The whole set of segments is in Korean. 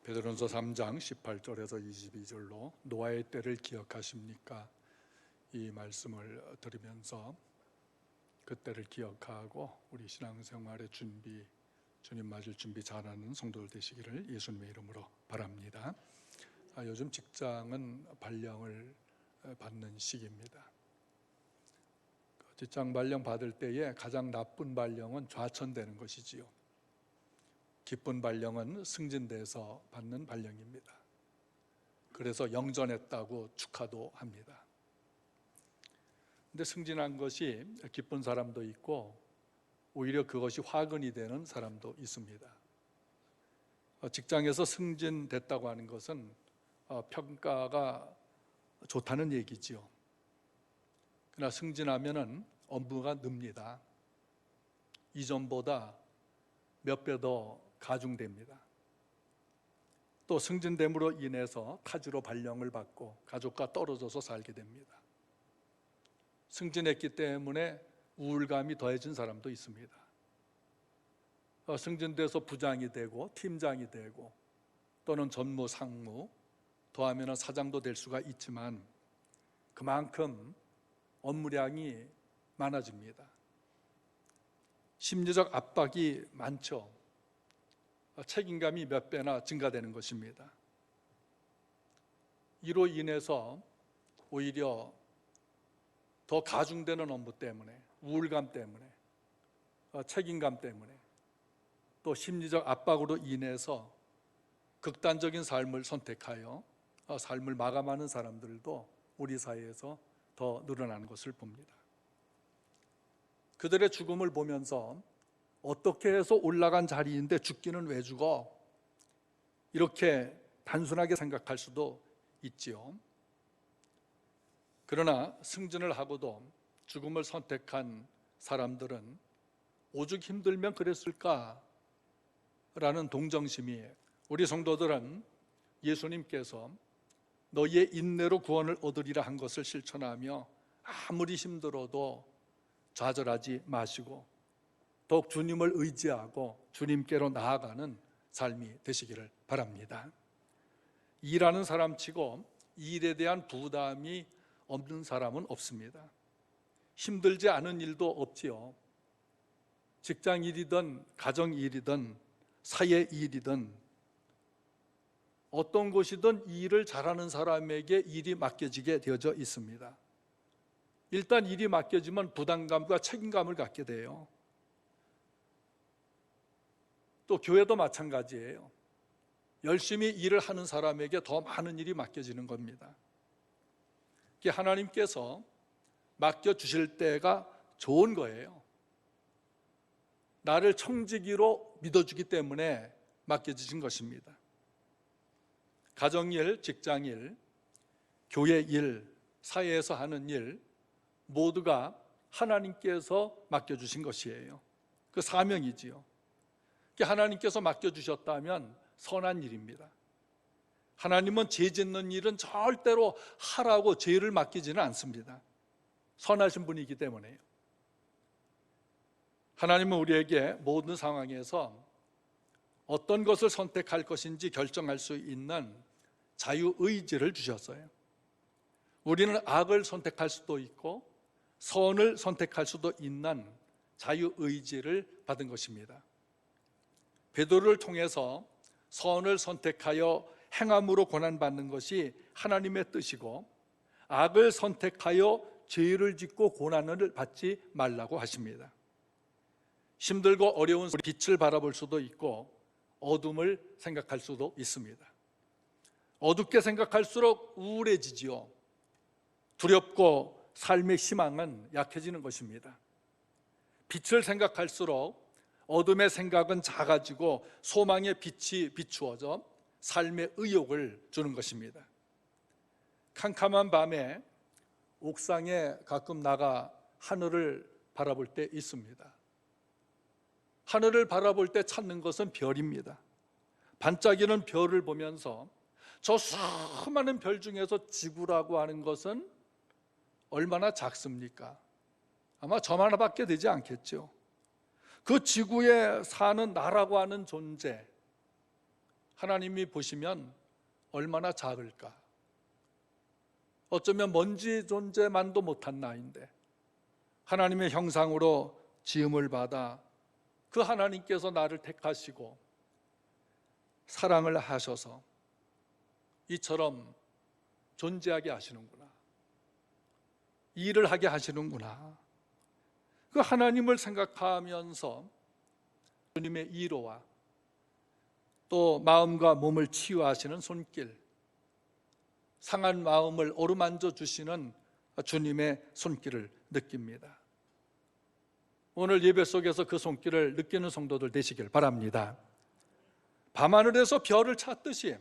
베드로전서 3장 18절에서 22절로 노아의 때를 기억하십니까? 이 말씀을 들으면서 그때를 기억하고 우리 신앙생활의 준비, 주님 맞을 준비 잘하는 성도들 되시기를 예수님의 이름으로 바랍니다. 요즘 직장은 발령을 받는 시기입니다. 직장 발령 받을 때에 가장 나쁜 발령은 좌천되는 것이지요. 기쁜 발령은 승진돼서 받는 발령입니다. 그래서 영전했다고 축하도 합니다. 근데 승진한 것이 기쁜 사람도 있고 오히려 그것이 화근이 되는 사람도 있습니다. 직장에서 승진됐다고 하는 것은 평가가 좋다는 얘기지요. 그러나 승진하면은 업무가 늡니다. 이전보다 몇 배 더 가중됩니다. 또 승진됨으로 인해서 타지로 발령을 받고 가족과 떨어져서 살게 됩니다. 승진했기 때문에 우울감이 더해진 사람도 있습니다. 승진돼서 부장이 되고 팀장이 되고 또는 전무, 상무, 더하면 사장도 될 수가 있지만 그만큼 업무량이 많아집니다. 심리적 압박이 많죠. 책임감이 몇 배나 증가되는 것입니다. 이로 인해서 오히려 더 가중되는 업무 때문에, 우울감 때문에, 책임감 때문에, 또 심리적 압박으로 인해서 극단적인 삶을 선택하여 삶을 마감하는 사람들도 우리 사회에서 더 늘어나는 것을 봅니다. 그들의 죽음을 보면서 어떻게 해서 올라간 자리인데 죽기는 왜 죽어? 이렇게 단순하게 생각할 수도 있지요. 그러나 승진을 하고도 죽음을 선택한 사람들은 오죽 힘들면 그랬을까? 라는 동정심이 우리 성도들은 예수님께서 너희의 인내로 구원을 얻으리라 한 것을 실천하며 아무리 힘들어도 좌절하지 마시고 더욱 주님을 의지하고 주님께로 나아가는 삶이 되시기를 바랍니다. 일하는 사람치고 일에 대한 부담이 없는 사람은 없습니다. 힘들지 않은 일도 없지요. 직장 일이든 가정 일이든 사회 일이든 어떤 곳이든 일을 잘하는 사람에게 일이 맡겨지게 되어져 있습니다. 일단 일이 맡겨지면 부담감과 책임감을 갖게 돼요. 또 교회도 마찬가지예요. 열심히 일을 하는 사람에게 더 많은 일이 맡겨지는 겁니다. 하나님께서 맡겨주실 때가 좋은 거예요. 나를 청지기로 믿어주기 때문에 맡겨주신 것입니다. 가정일, 직장일, 교회일, 사회에서 하는 일 모두가 하나님께서 맡겨주신 것이에요. 그 사명이지요. 하나님께서 맡겨주셨다면 선한 일입니다. 하나님은 죄 짓는 일은 절대로 하라고 죄를 맡기지는 않습니다. 선하신 분이기 때문에요. 하나님은 우리에게 모든 상황에서 어떤 것을 선택할 것인지 결정할 수 있는 자유의지를 주셨어요. 우리는 악을 선택할 수도 있고 선을 선택할 수도 있는 자유의지를 받은 것입니다. 베드로를 통해서 선을 선택하여 행함으로 고난받는 것이 하나님의 뜻이고 악을 선택하여 죄를 짓고 고난을 받지 말라고 하십니다. 힘들고 어려운 빛을 바라볼 수도 있고 어둠을 생각할 수도 있습니다. 어둡게 생각할수록 우울해지지요. 두렵고 삶의 희망은 약해지는 것입니다. 빛을 생각할수록 어둠의 생각은 작아지고 소망의 빛이 비추어져 삶의 의욕을 주는 것입니다. 캄캄한 밤에 옥상에 가끔 나가 하늘을 바라볼 때 있습니다. 하늘을 바라볼 때 찾는 것은 별입니다. 반짝이는 별을 보면서 저 수많은 별 중에서 지구라고 하는 것은 얼마나 작습니까? 아마 저 하나밖에 되지 않겠죠. 그 지구에 사는 나라고 하는 존재, 하나님이 보시면 얼마나 작을까? 어쩌면 먼지 존재만도 못한 나인데 하나님의 형상으로 지음을 받아 그 하나님께서 나를 택하시고 사랑을 하셔서 이처럼 존재하게 하시는구나, 일을 하게 하시는구나. 그 하나님을 생각하면서 주님의 위로와 또 마음과 몸을 치유하시는 손길, 상한 마음을 어루만져 주시는 주님의 손길을 느낍니다. 오늘 예배 속에서 그 손길을 느끼는 성도들 되시길 바랍니다. 밤하늘에서 별을 찾듯이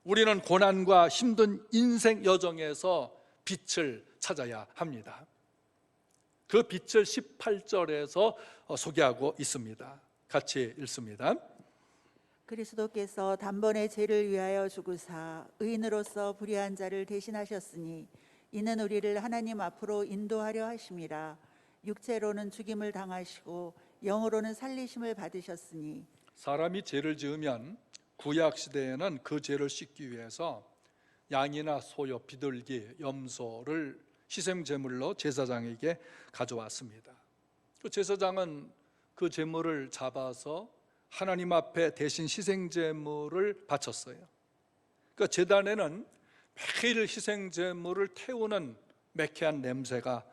우리는 고난과 힘든 인생 여정에서 빛을 찾아야 합니다. 그 빛을 18절에서 소개하고 있습니다. 같이 읽습니다. 그리스도께서 단번에 죄를 위하여 죽으사 의인으로서 불의한 자를 대신하셨으니 이는 우리를 하나님 앞으로 인도하려 하심이라. 육체로는 죽임을 당하시고 영으로는 살리심을 받으셨으니. 사람이 죄를 지으면 구약 시대에는 그 죄를 씻기 위해서 양이나 소요, 비둘기, 염소를 희생 제물로 제사장에게 가져왔습니다. 그 제사장은 그 제물을 잡아서 하나님 앞에 대신 희생 제물을 바쳤어요. 그러니까 제단에는 매일 희생 제물을 태우는 매캐한 냄새가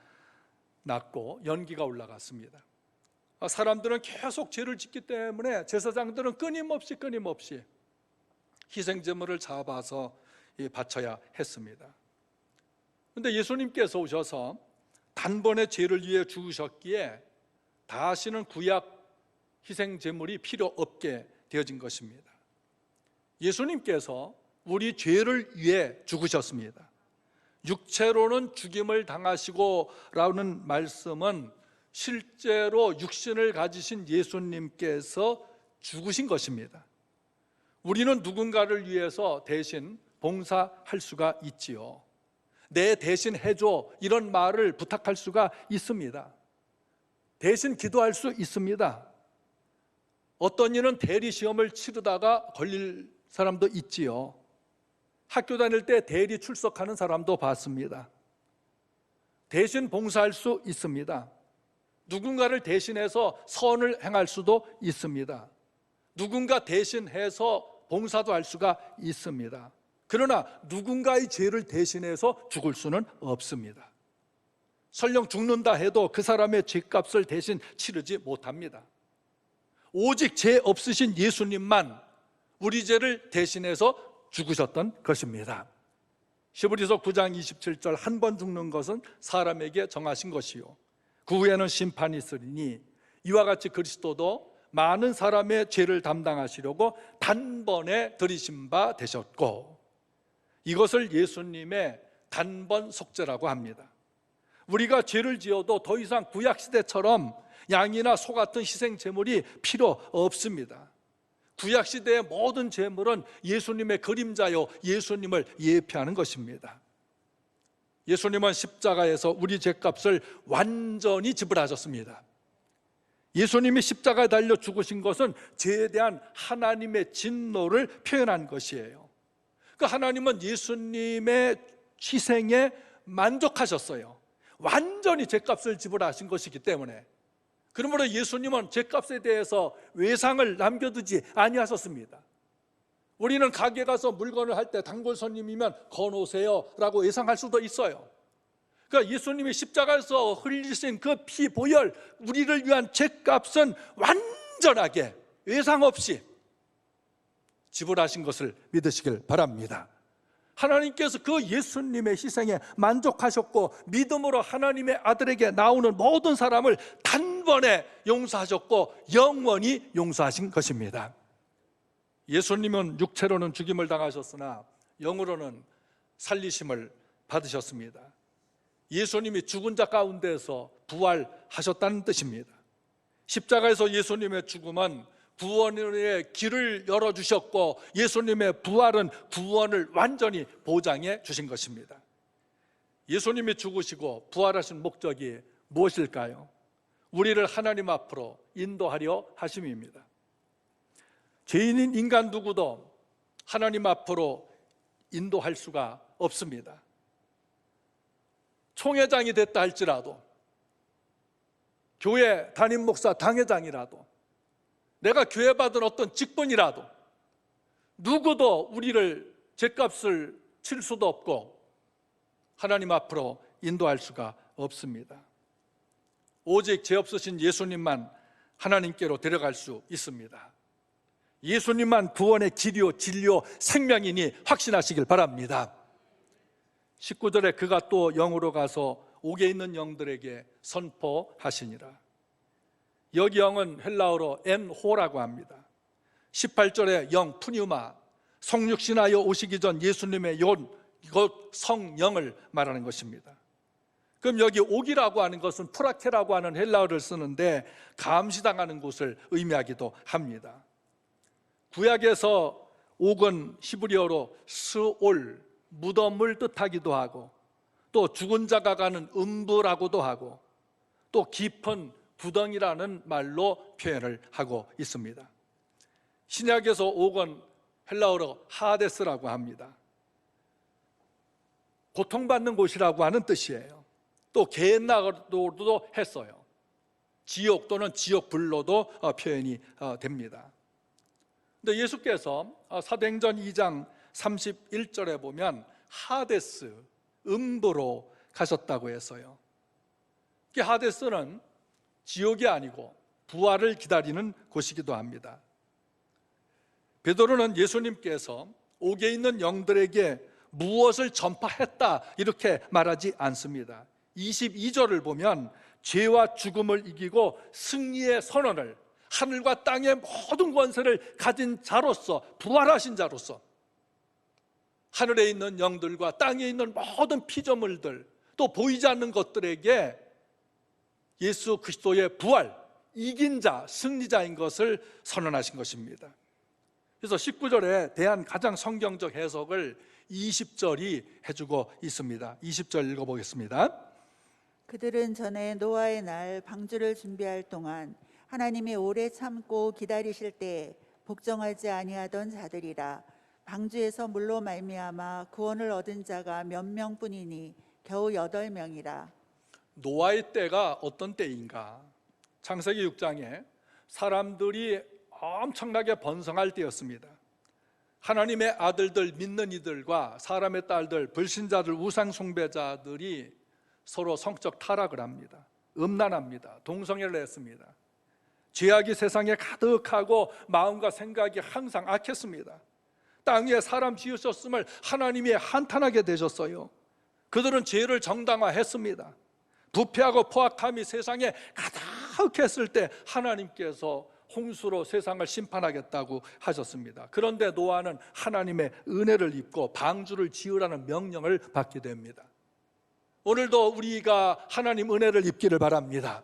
났고 연기가 올라갔습니다. 사람들은 계속 죄를 짓기 때문에 제사장들은 끊임없이 희생 제물을 잡아서 바쳐야 했습니다. 그런데 예수님께서 오셔서 단번에 죄를 위해 죽으셨기에 다시는 구약 희생 제물이 필요 없게 되어진 것입니다. 예수님께서 우리 죄를 위해 죽으셨습니다. 육체로는 죽임을 당하시고 라는 말씀은 실제로 육신을 가지신 예수님께서 죽으신 것입니다. 우리는 누군가를 위해서 대신 봉사할 수가 있지요. 내 대신 해줘, 이런 말을 부탁할 수가 있습니다. 대신 기도할 수 있습니다. 어떤 이는 대리 시험을 치르다가 걸릴 사람도 있지요. 학교 다닐 때 대리 출석하는 사람도 봤습니다. 대신 봉사할 수 있습니다. 누군가를 대신해서 선을 행할 수도 있습니다. 누군가 대신해서 봉사도 할 수가 있습니다. 그러나 누군가의 죄를 대신해서 죽을 수는 없습니다. 설령 죽는다 해도 그 사람의 죄값을 대신 치르지 못합니다. 오직 죄 없으신 예수님만 우리 죄를 대신해서 죽으셨던 것입니다. 히브리서 9장 27절 한 번 죽는 것은 사람에게 정하신 것이요 그 후에는 심판이 있으리니 이와 같이 그리스도도 많은 사람의 죄를 담당하시려고 단번에 들이신 바 되셨고, 이것을 예수님의 단번 속죄라고 합니다. 우리가 죄를 지어도 더 이상 구약시대처럼 양이나 소 같은 희생 제물이 필요 없습니다. 구약시대의 모든 제물은 예수님의 그림자요 예수님을 예표하는 것입니다. 예수님은 십자가에서 우리 죄값을 완전히 지불하셨습니다. 예수님이 십자가에 달려 죽으신 것은 죄에 대한 하나님의 진노를 표현한 것이에요. 그 하나님은 예수님의 희생에 만족하셨어요. 완전히 죄값을 지불하신 것이기 때문에. 그러므로 예수님은 죄값에 대해서 외상을 남겨두지 아니하셨습니다. 우리는 가게 가서 물건을 할 때 단골 손님이면 거놓으세요 라고 예상할 수도 있어요. 그러니까 예수님이 십자가에서 흘리신 그 피 보혈, 우리를 위한 죄값은 완전하게 외상 없이 지불하신 것을 믿으시길 바랍니다. 하나님께서 그 예수님의 희생에 만족하셨고 믿음으로 하나님의 아들에게 나오는 모든 사람을 단번에 용서하셨고 영원히 용서하신 것입니다. 예수님은 육체로는 죽임을 당하셨으나 영으로는 살리심을 받으셨습니다. 예수님이 죽은 자 가운데서 부활하셨다는 뜻입니다. 십자가에서 예수님의 죽음은 구원의 길을 열어주셨고 예수님의 부활은 구원을 완전히 보장해 주신 것입니다. 예수님이 죽으시고 부활하신 목적이 무엇일까요? 우리를 하나님 앞으로 인도하려 하심입니다. 죄인인 인간 누구도 하나님 앞으로 인도할 수가 없습니다. 총회장이 됐다 할지라도, 교회 담임 목사 당회장이라도, 내가 교회 받은 어떤 직분이라도 누구도 우리를 죗값을 칠 수도 없고 하나님 앞으로 인도할 수가 없습니다. 오직 죄 없으신 예수님만 하나님께로 데려갈 수 있습니다. 예수님만 구원의 길이요 진리요 생명이니 확신하시길 바랍니다. 19절에 그가 또 영으로 가서 옥에 있는 영들에게 선포하시니라. 여기 영은 헬라어로 엔호라고 합니다. 18절에 영 푸뉴마, 성육신하여 오시기 전 예수님의 이것 성령을 말하는 것입니다. 그럼 여기 옥이라고 하는 것은 프라케라고 하는 헬라어를 쓰는데 감시당하는 곳을 의미하기도 합니다. 구약에서 옥은 히브리어로 스올, 무덤을 뜻하기도 하고, 또 죽은 자가 가는 음부라고도 하고, 또 깊은 구덩이라는 말로 표현을 하고 있습니다. 신약에서 옥은 헬라어로 하데스라고 합니다. 고통받는 곳이라고 하는 뜻이에요. 또 게헨나로도 했어요. 지옥 또는 지옥불로도 표현이 됩니다. 근데 예수께서 사도행전 2장 31절에 보면 하데스, 음부로 가셨다고 했어요. 하데스는 지옥이 아니고 부활을 기다리는 곳이기도 합니다. 베드로는 예수님께서 옥에 있는 영들에게 무엇을 전파했다 이렇게 말하지 않습니다. 22절을 보면 죄와 죽음을 이기고 승리의 선언을, 하늘과 땅의 모든 권세를 가진 자로서, 부활하신 자로서 하늘에 있는 영들과 땅에 있는 모든 피조물들, 또 보이지 않는 것들에게 예수 그리스도의 부활, 이긴 자, 승리자인 것을 선언하신 것입니다. 그래서 19절에 대한 가장 성경적 해석을 20절이 해주고 있습니다. 20절 읽어보겠습니다. 그들은 전에 노아의 날 방주를 준비할 동안 하나님이 오래 참고 기다리실 때 복종하지 아니하던 자들이라. 방주에서 물로 말미암아 구원을 얻은 자가 몇 명뿐이니 겨우 8명이라. 노아의 때가 어떤 때인가? 창세기 6장에 사람들이 엄청나게 번성할 때였습니다. 하나님의 아들들 믿는 이들과 사람의 딸들 불신자들 우상 숭배자들이 서로 성적 타락을 합니다. 음란합니다. 동성애를 했습니다. 죄악이 세상에 가득하고 마음과 생각이 항상 악했습니다. 땅 위에 사람 지으셨음을 하나님이 한탄하게 되셨어요. 그들은 죄를 정당화했습니다. 부패하고 포악함이 세상에 가득했을 때 하나님께서 홍수로 세상을 심판하겠다고 하셨습니다. 그런데 노아는 하나님의 은혜를 입고 방주를 지으라는 명령을 받게 됩니다. 오늘도 우리가 하나님 은혜를 입기를 바랍니다.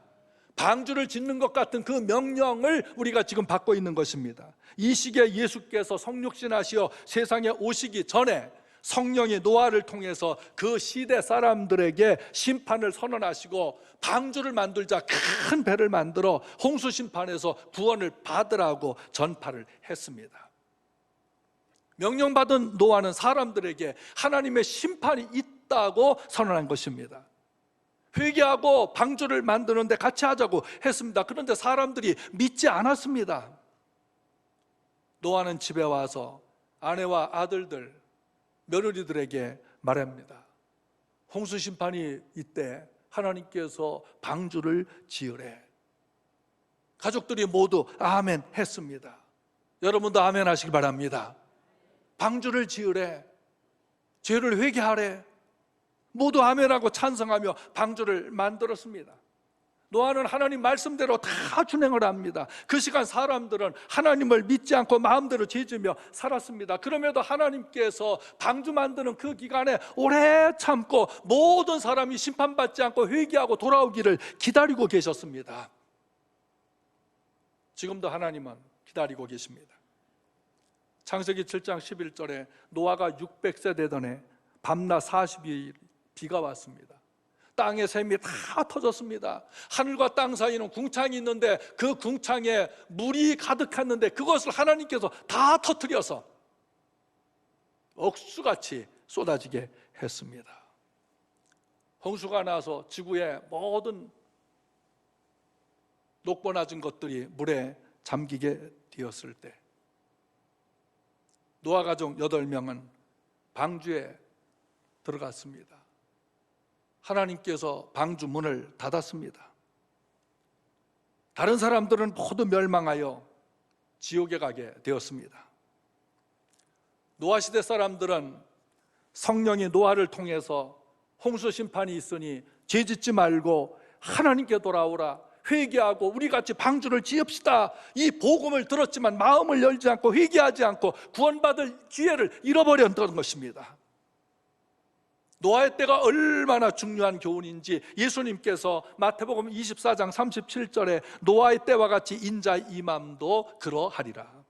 방주를 짓는 것 같은 그 명령을 우리가 지금 받고 있는 것입니다. 이 시기에 예수께서 성육신하시어 세상에 오시기 전에 성령이 노아를 통해서 그 시대 사람들에게 심판을 선언하시고 방주를 만들자 큰 배를 만들어 홍수 심판에서 구원을 받으라고 전파를 했습니다. 명령받은 노아는 사람들에게 하나님의 심판이 있다고 선언한 것입니다. 회개하고 방주를 만드는데 같이 하자고 했습니다. 그런데 사람들이 믿지 않았습니다. 노아는 집에 와서 아내와 아들들, 며느리들에게 말합니다. 홍수 심판이 있대. 하나님께서 방주를 지으래. 가족들이 모두 아멘 했습니다. 여러분도 아멘 하시기 바랍니다. 방주를 지으래. 죄를 회개하래. 모두 아멘하고 찬성하며 방주를 만들었습니다. 노아는 하나님 말씀대로 다 준행을 합니다. 그 시간 사람들은 하나님을 믿지 않고 마음대로 죄지며 살았습니다. 그럼에도 하나님께서 방주 만드는 그 기간에 오래 참고 모든 사람이 심판받지 않고 회개하고 돌아오기를 기다리고 계셨습니다. 지금도 하나님은 기다리고 계십니다. 창세기 7장 11절에 노아가 600세 되던 해 밤낮 40일 비가 왔습니다. 땅의 샘이 다 터졌습니다. 하늘과 땅 사이는 궁창이 있는데 그 궁창에 물이 가득했는데 그것을 하나님께서 다 터뜨려서 억수같이 쏟아지게 했습니다. 홍수가 나서 지구의 모든 높고 낮은 것들이 물에 잠기게 되었을 때 노아 가족 8명은 방주에 들어갔습니다. 하나님께서 방주 문을 닫았습니다. 다른 사람들은 모두 멸망하여 지옥에 가게 되었습니다. 노아 시대 사람들은 성령이 노아를 통해서 홍수 심판이 있으니 죄 짓지 말고 하나님께 돌아오라, 회개하고 우리 같이 방주를 지읍시다, 이 복음을 들었지만 마음을 열지 않고 회개하지 않고 구원받을 기회를 잃어버렸던 것입니다. 노아의 때가 얼마나 중요한 교훈인지 예수님께서 마태복음 24장 37절에 노아의 때와 같이 인자의 임함도 그러하리라.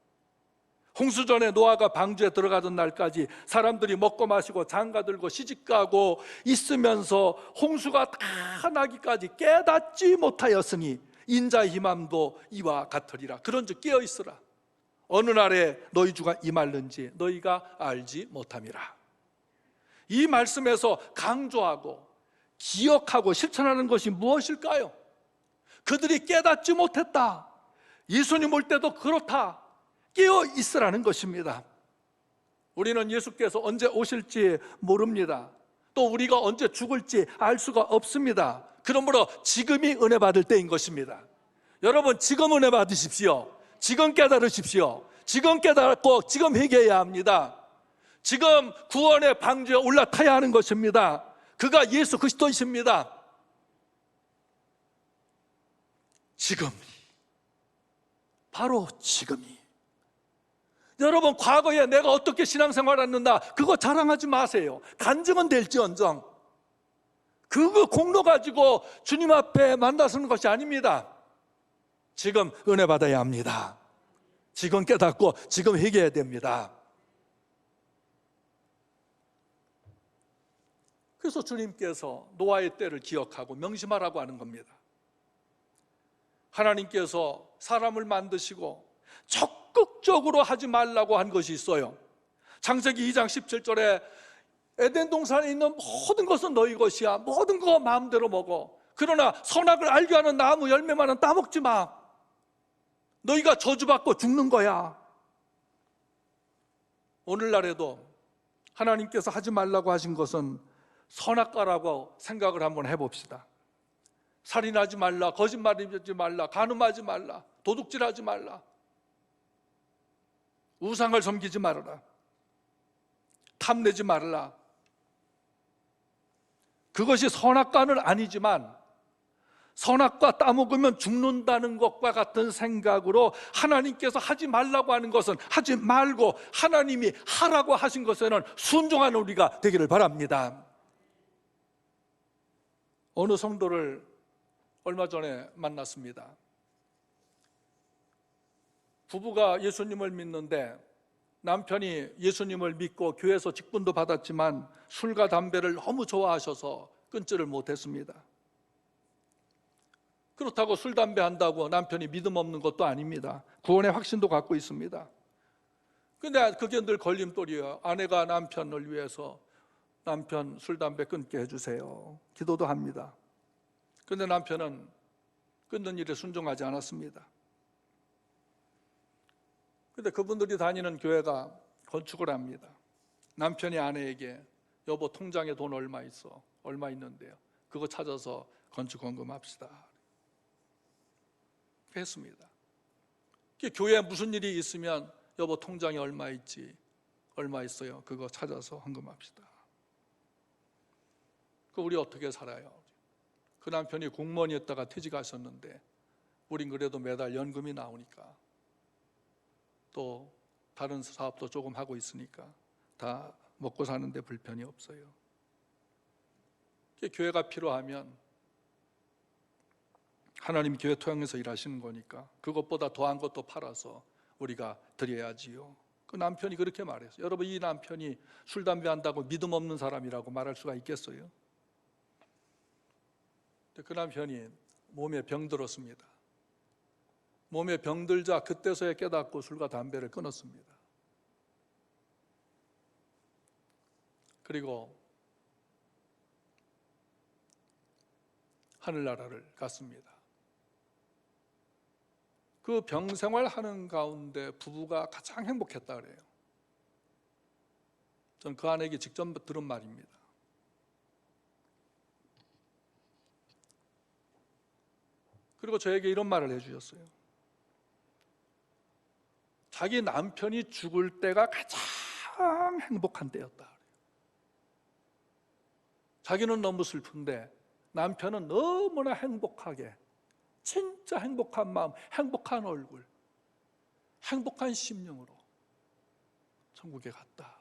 홍수 전에 노아가 방주에 들어가던 날까지 사람들이 먹고 마시고 장가들고 시집가고 있으면서 홍수가 다 나기까지 깨닫지 못하였으니 인자의 임함도 이와 같으리라. 그런즉 깨어있으라. 어느 날에 너희 주가 임할는지 너희가 알지 못함이라. 이 말씀에서 강조하고 기억하고 실천하는 것이 무엇일까요? 그들이 깨닫지 못했다. 예수님 올 때도 그렇다. 깨어 있으라는 것입니다. 우리는 예수께서 언제 오실지 모릅니다. 또 우리가 언제 죽을지 알 수가 없습니다. 그러므로 지금이 은혜 받을 때인 것입니다. 여러분, 지금 은혜 받으십시오. 지금 깨달으십시오. 지금 깨닫고 지금 회개해야 합니다. 지금 구원의 방주에 올라타야 하는 것입니다. 그가 예수 그리스도이십니다. 지금, 바로 지금이. 여러분, 과거에 내가 어떻게 신앙생활을 했는가 그거 자랑하지 마세요. 간증은 될지언정 그거 공로 가지고 주님 앞에 만나서는 것이 아닙니다. 지금 은혜 받아야 합니다. 지금 깨닫고 지금 회개해야 됩니다. 그래서 주님께서 노아의 때를 기억하고 명심하라고 하는 겁니다. 하나님께서 사람을 만드시고 적극적으로 하지 말라고 한 것이 있어요. 창세기 2장 17절에 에덴 동산에 있는 모든 것은 너희 것이야. 모든 거 마음대로 먹어. 그러나 선악을 알게 하는 나무 열매만은 따먹지 마. 너희가 저주받고 죽는 거야. 오늘날에도 하나님께서 하지 말라고 하신 것은 선악과라고 생각을 한번 해봅시다. 살인하지 말라, 거짓말하지 말라, 간음하지 말라, 도둑질하지 말라, 우상을 섬기지 말아라, 탐내지 말라. 그것이 선악과는 아니지만 선악과 따먹으면 죽는다는 것과 같은 생각으로 하나님께서 하지 말라고 하는 것은 하지 말고 하나님이 하라고 하신 것에는 순종하는 우리가 되기를 바랍니다. 어느 성도를 얼마 전에 만났습니다. 부부가 예수님을 믿는데 남편이 예수님을 믿고 교회에서 직분도 받았지만 술과 담배를 너무 좋아하셔서 끊지를 못했습니다. 그렇다고 술, 담배 한다고 남편이 믿음 없는 것도 아닙니다. 구원의 확신도 갖고 있습니다. 근데 그게 늘 걸림돌이에요. 아내가 남편을 위해서 남편 술, 담배 끊게 해주세요. 기도도 합니다. 그런데 남편은 끊는 일에 순종하지 않았습니다. 그런데 그분들이 다니는 교회가 건축을 합니다. 남편이 아내에게 여보 통장에 돈 얼마 있어? 얼마 있는데요? 그거 찾아서 건축 헌금합시다. 했습니다. 교회에 무슨 일이 있으면 여보 통장에 얼마 있지? 얼마 있어요? 그거 찾아서 헌금합시다. 우리 어떻게 살아요? 그 남편이 공무원이었다가 퇴직하셨는데 우린 그래도 매달 연금이 나오니까 또 다른 사업도 조금 하고 있으니까 다 먹고 사는데 불편이 없어요. 교회가 필요하면 하나님 교회 토양에서 일하시는 거니까 그것보다 더한 것도 팔아서 우리가 드려야지요. 그 남편이 그렇게 말했어요. 여러분, 이 남편이 술, 담배 한다고 믿음 없는 사람이라고 말할 수가 있겠어요? 그 남편이 몸에 병들었습니다. 몸에 병들자 그때서야 깨닫고 술과 담배를 끊었습니다. 그리고 하늘나라를 갔습니다. 그 병생활 하는 가운데 부부가 가장 행복했다 그래요. 전 그 아내에게 직접 들은 말입니다. 그리고 저에게 이런 말을 해주셨어요. 자기 남편이 죽을 때가 가장 행복한 때였다. 자기는 너무 슬픈데 남편은 너무나 행복하게, 진짜 행복한 마음, 행복한 얼굴, 행복한 심령으로 천국에 갔다.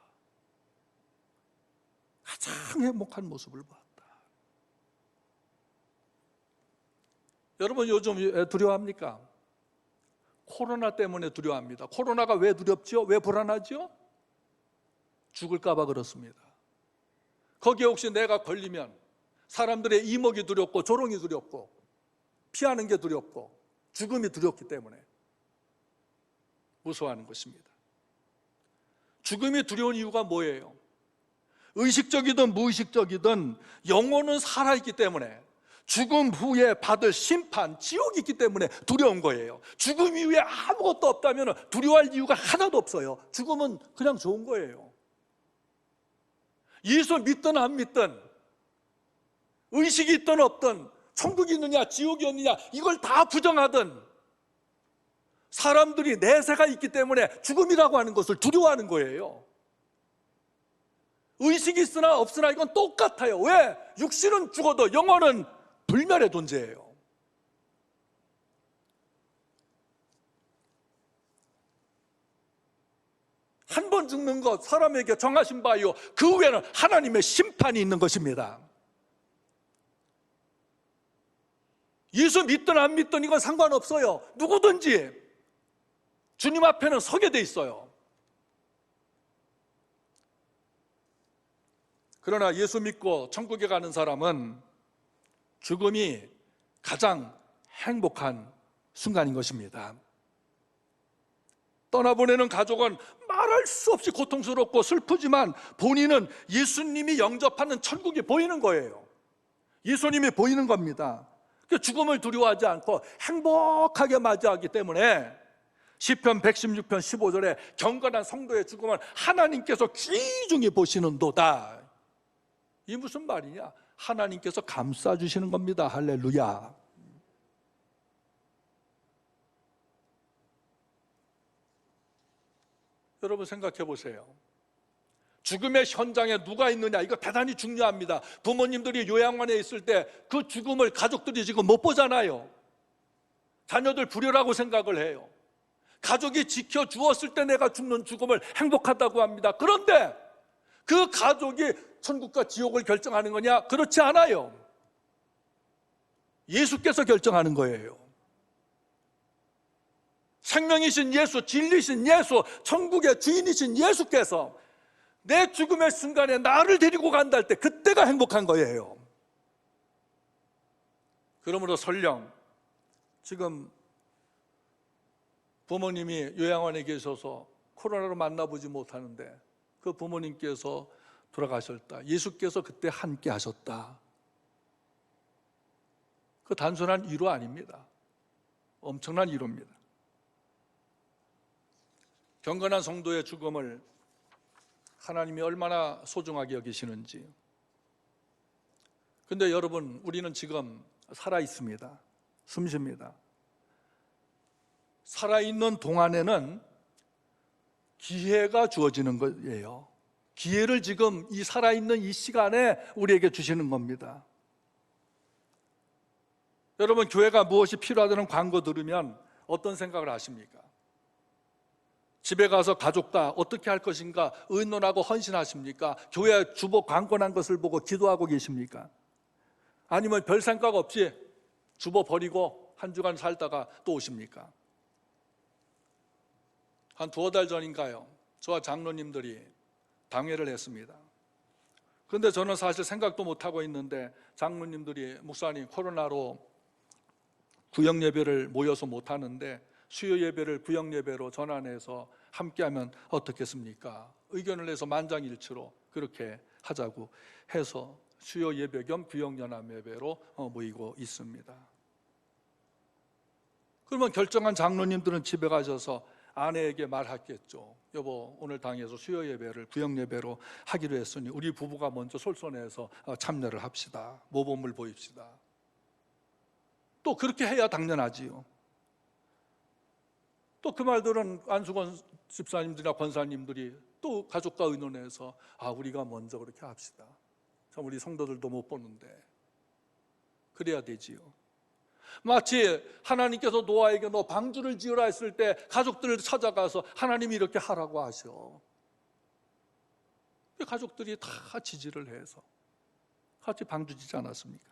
가장 행복한 모습을 보았다. 여러분 요즘 왜 두려워합니까? 코로나 때문에 두려워합니다. 코로나가 왜 두렵지요? 왜 불안하지요? 죽을까 봐 그렇습니다. 거기에 혹시 내가 걸리면 사람들의 이목이 두렵고 조롱이 두렵고 피하는 게 두렵고 죽음이 두렵기 때문에 무서워하는 것입니다. 죽음이 두려운 이유가 뭐예요? 의식적이든 무의식적이든 영혼은 살아있기 때문에 죽음 후에 받을 심판, 지옥이 있기 때문에 두려운 거예요. 죽음 이후에 아무것도 없다면 두려워할 이유가 하나도 없어요. 죽음은 그냥 좋은 거예요. 예수 믿든 안 믿든, 의식이 있든 없든, 천국이 있느냐 지옥이 없느냐 이걸 다 부정하든 사람들이 내세가 있기 때문에 죽음이라고 하는 것을 두려워하는 거예요. 의식이 있으나 없으나 이건 똑같아요. 왜? 육신은 죽어도 영혼은 불멸의 존재예요. 한 번 죽는 것 사람에게 정하신 바요. 그 후에는 하나님의 심판이 있는 것입니다. 예수 믿든 안 믿든 이건 상관없어요. 누구든지 주님 앞에는 서게 돼 있어요. 그러나 예수 믿고 천국에 가는 사람은 죽음이 가장 행복한 순간인 것입니다. 떠나보내는 가족은 말할 수 없이 고통스럽고 슬프지만 본인은 예수님이 영접하는 천국이 보이는 거예요. 예수님이 보이는 겁니다. 죽음을 두려워하지 않고 행복하게 맞이하기 때문에 시편 116편 15절에 경건한 성도의 죽음은 하나님께서 귀중히 보시는도다. 이 무슨 말이냐? 하나님께서 감싸주시는 겁니다. 할렐루야. 여러분 생각해 보세요. 죽음의 현장에 누가 있느냐, 이거 대단히 중요합니다. 부모님들이 요양원에 있을 때 그 죽음을 가족들이 지금 못 보잖아요. 자녀들 불효라고 생각을 해요. 가족이 지켜주었을 때 내가 죽는 죽음을 행복하다고 합니다. 그런데 그 가족이 천국과 지옥을 결정하는 거냐? 그렇지 않아요. 예수께서 결정하는 거예요. 생명이신 예수, 진리신 예수, 천국의 주인이신 예수께서 내 죽음의 순간에 나를 데리고 간다 할 때 그때가 행복한 거예요. 그러므로 설령 지금 부모님이 요양원에 계셔서 코로나로 만나보지 못하는데 그 부모님께서 돌아가셨다. 예수께서 그때 함께 하셨다. 그 단순한 위로 아닙니다. 엄청난 위로입니다. 경건한 성도의 죽음을 하나님이 얼마나 소중하게 여기시는지. 근데 여러분, 우리는 지금 살아있습니다. 숨 쉽니다. 살아있는 동안에는 기회가 주어지는 거예요. 기회를 지금 이 살아있는 이 시간에 우리에게 주시는 겁니다. 여러분, 교회가 무엇이 필요하다는 광고 들으면 어떤 생각을 하십니까? 집에 가서 가족과 어떻게 할 것인가 의논하고 헌신하십니까? 교회 주보 광고 난 것을 보고 기도하고 계십니까? 아니면 별 생각 없이 주보 버리고 한 주간 살다가 또 오십니까? 한 두어 달 전인가요? 저와 장로님들이 당회를 했습니다. 근데 저는 사실 생각도 못하고 있는데 장로님들이 목사님 코로나로 구역 예배를 모여서 못하는데 수요 예배를 구역 예배로 전환해서 함께하면 어떻겠습니까? 의견을 내서 만장일치로 그렇게 하자고 해서 수요 예배 겸 구역 연합 예배로 모이고 있습니다. 그러면 결정한 장로님들은 집에 가셔서 아내에게 말했겠죠. 여보, 오늘 당에서 수요 예배를 구역 예배로 하기로 했으니 우리 부부가 먼저 솔선해서 참여를 합시다. 모범을 보입시다. 또 그렇게 해야 당연하지요. 또 그 말들은 안수건 집사님들이나 권사님들이 또 가족과 의논해서 우리가 먼저 그렇게 합시다. 참 우리 성도들도 못 보는데 그래야 되지요. 마치 하나님께서 노아에게 너 방주를 지으라 했을 때 가족들을 찾아가서 하나님이 이렇게 하라고 하셔. 가족들이 다 지지를 해서 같이 방주 짓지 않았습니까?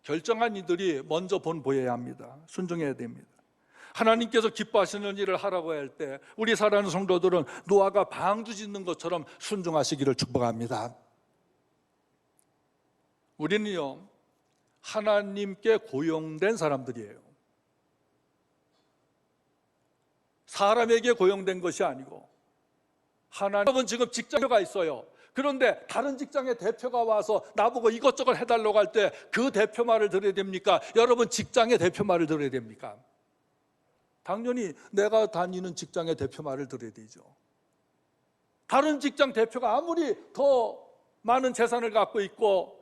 결정한 이들이 먼저 본 보여야 합니다. 순종해야 됩니다. 하나님께서 기뻐하시는 일을 하라고 할 때 우리 사랑하는 성도들은 노아가 방주 짓는 것처럼 순종하시기를 축복합니다. 우리는요, 하나님께 고용된 사람들이에요. 사람에게 고용된 것이 아니고 여러분 지금 직장표가 있어요. 그런데 다른 직장의 대표가 와서 나보고 이것저것 해달라고 할 때 그 대표 말을 들어야 됩니까? 여러분 직장의 대표 말을 들어야 됩니까? 당연히 내가 다니는 직장의 대표 말을 들어야 되죠. 다른 직장 대표가 아무리 더 많은 재산을 갖고 있고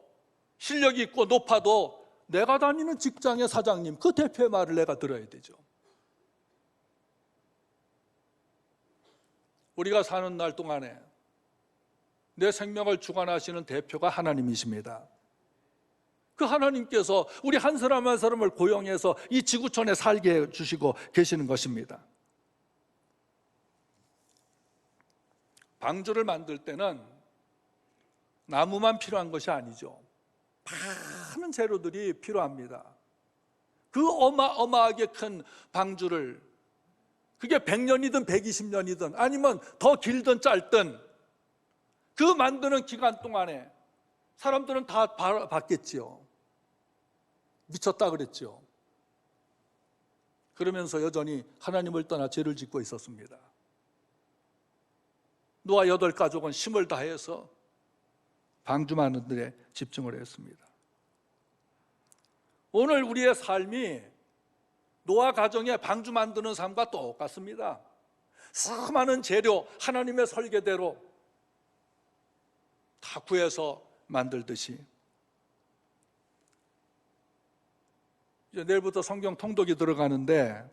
실력이 있고 높아도 내가 다니는 직장의 사장님, 그 대표의 말을 내가 들어야 되죠. 우리가 사는 날 동안에 내 생명을 주관하시는 대표가 하나님이십니다. 그 하나님께서 우리 한 사람 한 사람을 고용해서 이 지구촌에 살게 해주시고 계시는 것입니다. 방주를 만들 때는 나무만 필요한 것이 아니죠. 많은 재료들이 필요합니다. 그 어마어마하게 큰 방주를 그게 100년이든 120년이든 아니면 더 길든 짧든 그 만드는 기간 동안에 사람들은 다 봤겠지요. 미쳤다 그랬죠. 그러면서 여전히 하나님을 떠나 죄를 짓고 있었습니다. 노아 8가족은 힘을 다해서 방주 만드는 데 집중을 했습니다. 오늘 우리의 삶이 노아 가정의 방주 만드는 삶과 똑같습니다. 수많은 재료 하나님의 설계대로 다 구해서 만들듯이 이제 내일부터 성경 통독이 들어가는데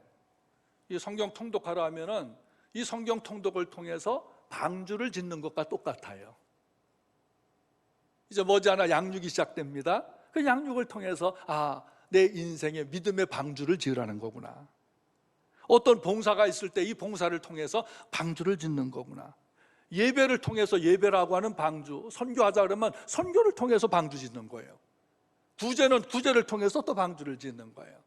이 성경 통독하라 하면은 이 성경 통독을 통해서 방주를 짓는 것과 똑같아요. 이제 머지않아 양육이 시작됩니다. 그 양육을 통해서 내 인생의 믿음의 방주를 지으라는 거구나. 어떤 봉사가 있을 때 이 봉사를 통해서 방주를 짓는 거구나. 예배를 통해서 예배라고 하는 방주, 선교하자 그러면 선교를 통해서 방주 짓는 거예요. 구제는 구제를 통해서 또 방주를 짓는 거예요.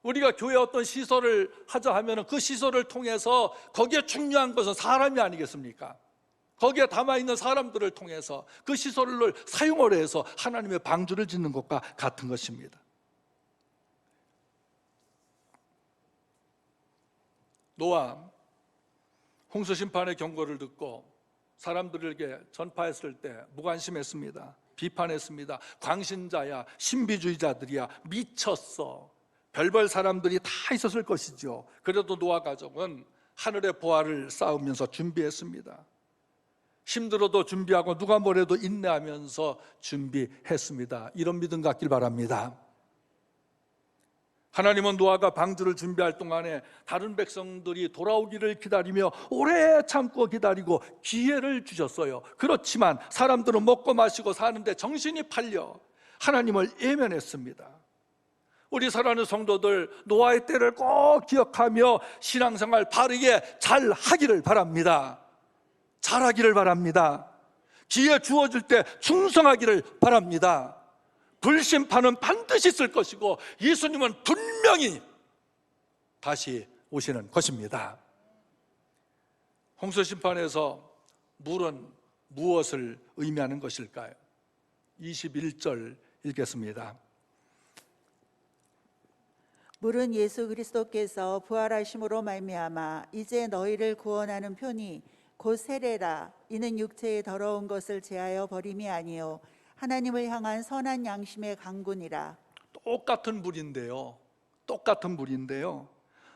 우리가 교회 어떤 시설을 하자 하면 그 시설을 통해서 거기에 중요한 것은 사람이 아니겠습니까? 거기에 담아있는 사람들을 통해서 그 시설을 사용을 해서 하나님의 방주를 짓는 것과 같은 것입니다. 노아 홍수 심판의 경고를 듣고 사람들에게 전파했을 때 무관심했습니다. 비판했습니다. 광신자야, 신비주의자들이야, 미쳤어. 별별 사람들이 다 있었을 것이죠. 그래도 노아 가족은 하늘의 보화를 쌓으면서 준비했습니다. 힘들어도 준비하고 누가 뭐래도 인내하면서 준비했습니다. 이런 믿음 갖길 바랍니다. 하나님은 노아가 방주를 준비할 동안에 다른 백성들이 돌아오기를 기다리며 오래 참고 기다리고 기회를 주셨어요. 그렇지만 사람들은 먹고 마시고 사는데 정신이 팔려 하나님을 외면했습니다. 우리 사랑하는 성도들, 노아의 때를 꼭 기억하며 신앙생활 바르게 잘 하기를 바랍니다. 잘하기를 바랍니다. 기회 주어질 때 충성하기를 바랍니다. 불심판은 반드시 있을 것이고 예수님은 분명히 다시 오시는 것입니다. 홍수 심판에서 물은 무엇을 의미하는 것일까요? 21절 읽겠습니다. 물은 예수 그리스도께서 부활하심으로 말미암아 이제 너희를 구원하는 표니 곧 세례라. 이는 육체의 더러운 것을 제하여 버림이 아니요 하나님을 향한 선한 양심의 강군이라. 똑같은 물인데요.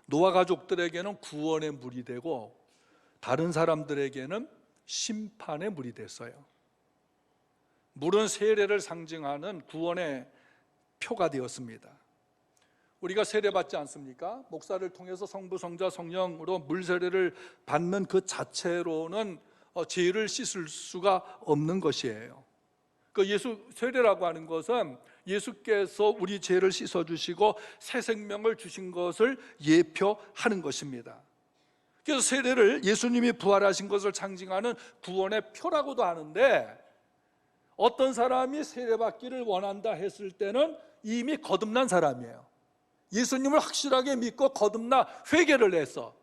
노아 가족들에게는 구원의 물이 되고 다른 사람들에게는 심판의 물이 됐어요. 물은 세례를 상징하는 구원의 표가 되었습니다. 우리가 세례받지 않습니까? 목사를 통해서 성부, 성자, 성령으로 물 세례를 받는 그 자체로는 죄를 씻을 수가 없는 것이에요. 그 예수 세례라고 하는 것은 예수께서 우리 죄를 씻어 주시고 새 생명을 주신 것을 예표하는 것입니다. 그래서 세례를 예수님이 부활하신 것을 상징하는 구원의 표라고도 하는데, 어떤 사람이 세례받기를 원한다 했을 때는 이미 거듭난 사람이에요. 예수님을 확실하게 믿고 거듭나 회개를 해서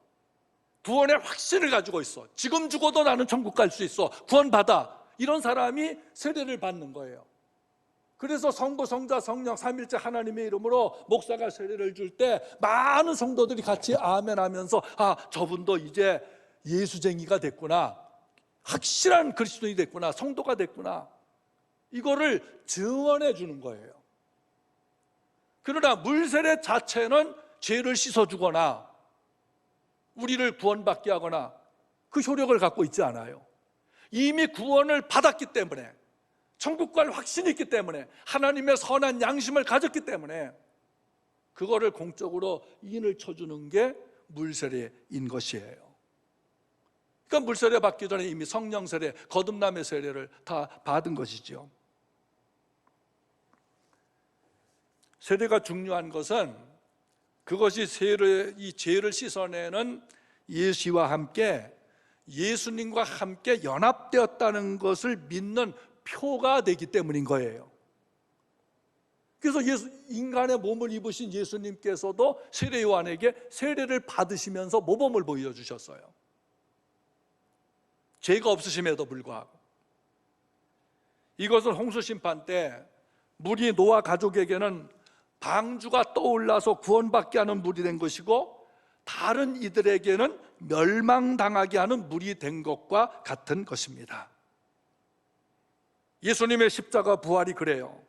구원의 확신을 가지고 있어. 지금 죽어도 나는 천국 갈 수 있어, 구원받아, 이런 사람이 세례를 받는 거예요. 그래서 성부, 성자, 성령 삼일째 하나님의 이름으로 목사가 세례를 줄 때 많은 성도들이 같이 아멘 하면서 저분도 이제 예수쟁이가 됐구나, 확실한 그리스도인이 됐구나, 성도가 됐구나, 이거를 증언해 주는 거예요. 그러나 물세례 자체는 죄를 씻어주거나 우리를 구원받게 하거나 그 효력을 갖고 있지 않아요. 이미 구원을 받았기 때문에, 천국 갈 확신이 있기 때문에, 하나님의 선한 양심을 가졌기 때문에 그거를 공적으로 인을 쳐주는 게 물세례인 것이에요. 그러니까 물세례 받기 전에 이미 성령 세례, 거듭남의 세례를 다 받은 것이죠. 세례가 중요한 것은 그것이 이 죄를 씻어내는 예수와 함께, 예수님과 함께 연합되었다는 것을 믿는 표가 되기 때문인 거예요. 그래서 인간의 몸을 입으신 예수님께서도 세례 요한에게 세례를 받으시면서 모범을 보여주셨어요. 죄가 없으심에도 불구하고. 이것은 홍수 심판 때 물이 노아 가족에게는 방주가 떠올라서 구원받게 하는 물이 된 것이고, 다른 이들에게는 멸망당하게 하는 물이 된 것과 같은 것입니다. 예수님의 십자가 부활이 그래요.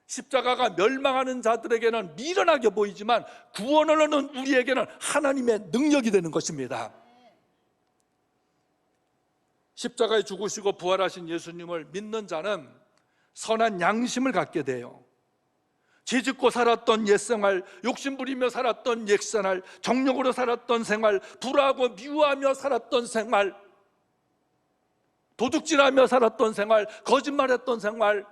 십자가가 멸망하는 자들에게는 미련하게 보이지만 구원을 얻는 우리에게는 하나님의 능력이 되는 것입니다. 십자가에 죽으시고 부활하신 예수님을 믿는 자는 선한 양심을 갖게 돼요. 죄짓고 살았던 옛생활, 욕심부리며 살았던 옛생활, 정욕으로 살았던 생활, 불하고 미워하며 살았던 생활, 도둑질하며 살았던 생활, 거짓말했던 생활,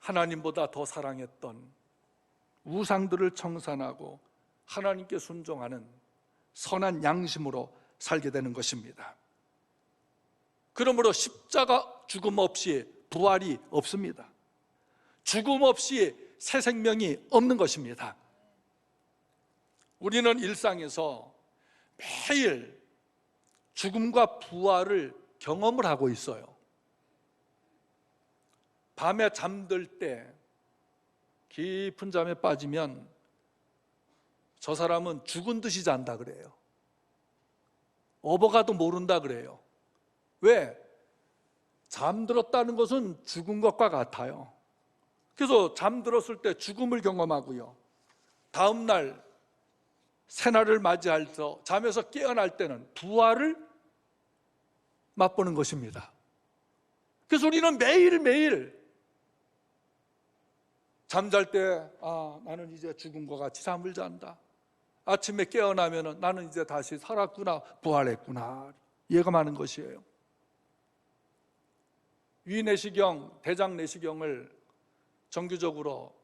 하나님보다 더 사랑했던 우상들을 청산하고 하나님께 순종하는 선한 양심으로 살게 되는 것입니다. 그러므로 십자가 죽음 없이 부활이 없습니다. 죽음 없이 새 생명이 없는 것입니다. 우리는 일상에서 매일 죽음과 부활을 경험을 하고 있어요. 밤에 잠들 때 깊은 잠에 빠지면 저 사람은 죽은 듯이 잔다 그래요. 업어가도 모른다 그래요. 왜? 잠들었다는 것은 죽은 것과 같아요. 그래서 잠들었을 때 죽음을 경험하고요, 다음 날 새날을 맞이해서 잠에서 깨어날 때는 부활을 맛보는 것입니다. 그래서 우리는 매일매일 잠잘 때 나는 이제 죽은 것 같이 잠을 잔다. 아침에 깨어나면 나는 이제 다시 살았구나, 부활했구나 예감하는 것이에요. 위내시경, 대장내시경을 정기적으로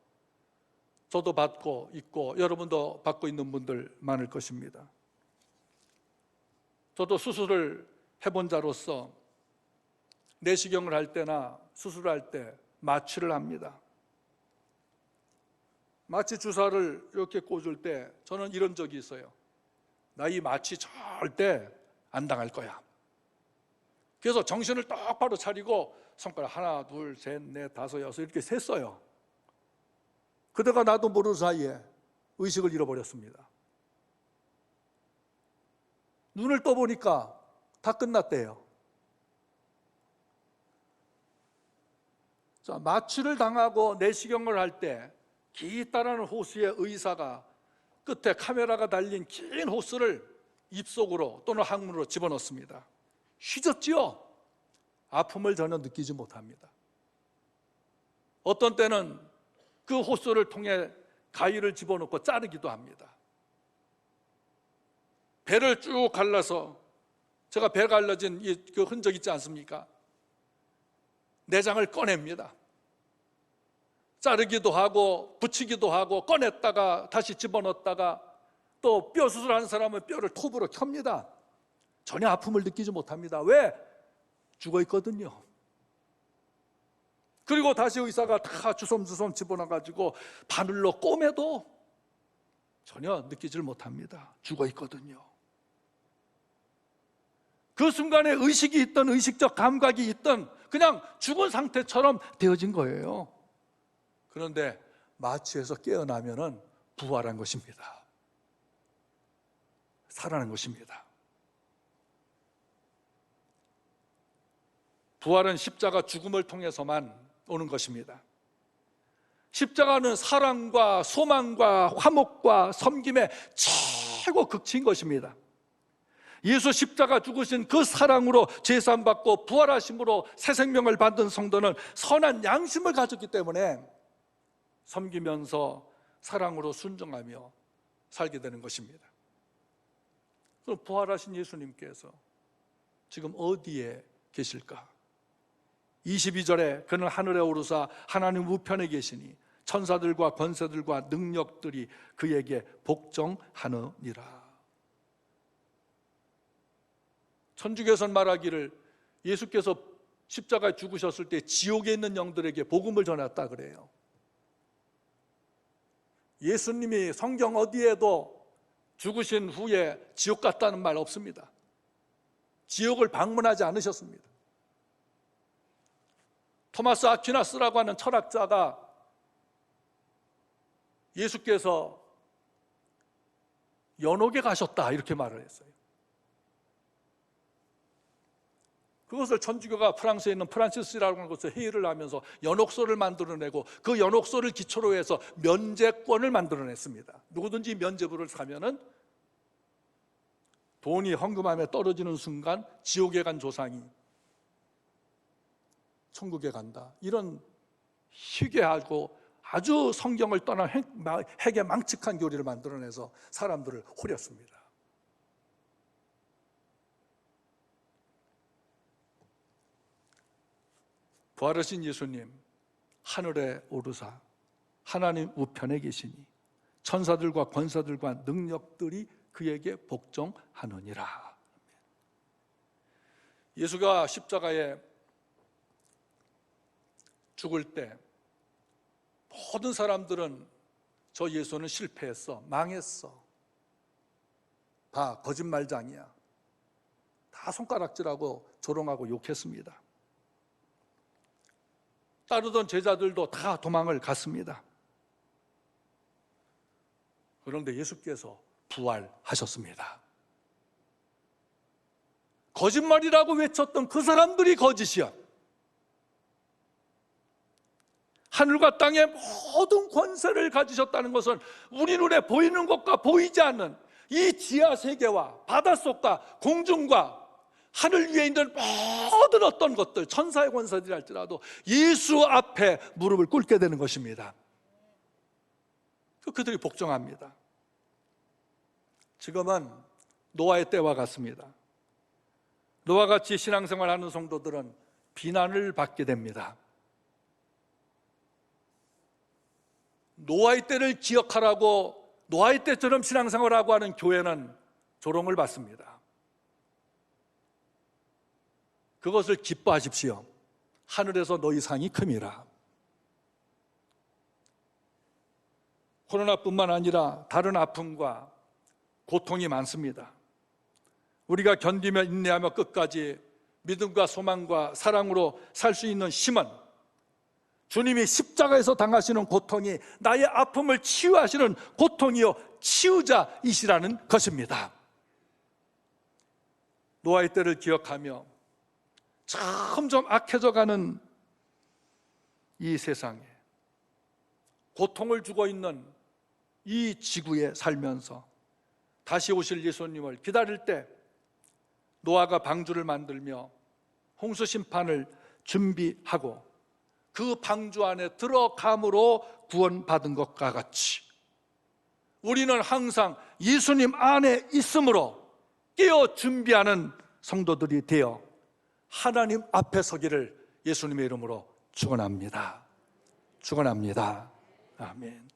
저도 받고 있고 여러분도 받고 있는 분들 많을 것입니다. 저도 수술을 해본 자로서 내시경을 할 때나 수술할 때 마취를 합니다. 마취 주사를 이렇게 꽂을 때 저는 이런 적이 있어요. 나 이 마취 절대 안 당할 거야. 그래서 정신을 똑바로 차리고 손가락 하나, 둘, 셋, 넷, 다섯, 여섯 이렇게 셌어요. 그러다가 나도 모르는 사이에 의식을 잃어버렸습니다. 눈을 떠보니까 다 끝났대요. 자, 마취를 당하고 내시경을 할 때 기따라는 호수의 의사가 끝에 카메라가 달린 긴 호스를 입속으로 또는 항문으로 집어넣습니다. 휘젓지요? 아픔을 전혀 느끼지 못합니다. 어떤 때는 그 호스를 통해 가위를 집어넣고 자르기도 합니다. 배를 쭉 갈라서, 제가 배 갈라진 그 흔적 있지 않습니까? 내장을 꺼냅니다. 자르기도 하고 붙이기도 하고 꺼냈다가 다시 집어넣었다가 또 뼈 수술하는 사람은 뼈를 톱으로 켭니다. 전혀 아픔을 느끼지 못합니다. 왜? 죽어 있거든요. 그리고 다시 의사가 다 주섬주섬 집어넣어가지고 바늘로 꼬매도 전혀 느끼질 못합니다. 죽어 있거든요. 그 순간에 의식이 있던, 의식적 감각이 있던, 그냥 죽은 상태처럼 되어진 거예요. 그런데 마취에서 깨어나면은 부활한 것입니다. 살아난 것입니다. 부활은 십자가 죽음을 통해서만 오는 것입니다. 십자가는 사랑과 소망과 화목과 섬김의 최고 극치인 것입니다. 예수 십자가 죽으신 그 사랑으로 제사함받고 부활하심으로 새 생명을 받은 성도는 선한 양심을 가졌기 때문에 섬기면서 사랑으로 순종하며 살게 되는 것입니다. 그럼 부활하신 예수님께서 지금 어디에 계실까? 22절에 그는 하늘에 오르사 하나님 우편에 계시니 천사들과 권세들과 능력들이 그에게 복종하느니라. 천주교에서는 말하기를 예수께서 십자가에 죽으셨을 때 지옥에 있는 영들에게 복음을 전했다 그래요. 예수님이 성경 어디에도 죽으신 후에 지옥 갔다는 말 없습니다. 지옥을 방문하지 않으셨습니다. 토마스 아퀴나스라고 하는 철학자가 예수께서 연옥에 가셨다 이렇게 말을 했어요. 그것을 천주교가 프랑스에 있는 프란시스라고 하는 곳에서 회의를 하면서 연옥소를 만들어내고 그 연옥소를 기초로 해서 면제권을 만들어냈습니다. 누구든지 면제부를 사면은 돈이 헌금함에 떨어지는 순간 지옥에 간 조상이 천국에 간다. 이런 희괴하고 아주 성경을 떠난 핵에 망측한 교리를 만들어내서 사람들을 호렸습니다. 부활하신 예수님 하늘에 오르사 하나님 우편에 계시니 천사들과 권사들과 능력들이 그에게 복종하느니라. 예수가 십자가에 죽을 때 모든 사람들은 저 예수는 실패했어, 망했어, 다 거짓말장이야, 다 손가락질하고 조롱하고 욕했습니다. 따르던 제자들도 다 도망을 갔습니다. 그런데 예수께서 부활하셨습니다. 거짓말이라고 외쳤던 그 사람들이 거짓이야. 하늘과 땅의 모든 권세를 가지셨다는 것은 우리 눈에 보이는 것과 보이지 않는 이 지하 세계와 바닷속과 공중과 하늘 위에 있는 모든 어떤 것들, 천사의 권세들이 할지라도 예수 앞에 무릎을 꿇게 되는 것입니다. 그들이 복종합니다. 지금은 노아의 때와 같습니다. 노아와 같이 신앙생활하는 성도들은 비난을 받게 됩니다. 노아의 때를 기억하라고 노아의 때처럼 신앙생활하고 하는 교회는 조롱을 받습니다. 그것을 기뻐하십시오. 하늘에서 너희 상이 큼이라. 코로나뿐만 아니라 다른 아픔과 고통이 많습니다. 우리가 견디며 인내하며 끝까지 믿음과 소망과 사랑으로 살 수 있는 힘은 주님이 십자가에서 당하시는 고통이 나의 아픔을 치유하시는 고통이요 치유자이시라는 것입니다. 노아의 때를 기억하며 점점 악해져가는 이 세상에 고통을 주고 있는 이 지구에 살면서 다시 오실 예수님을 기다릴 때 노아가 방주를 만들며 홍수 심판을 준비하고 그 방주 안에 들어감으로 구원받은 것과 같이 우리는 항상 예수님 안에 있으므로 깨어 준비하는 성도들이 되어 하나님 앞에 서기를 예수님의 이름으로 축원합니다. 축원합니다. 아멘.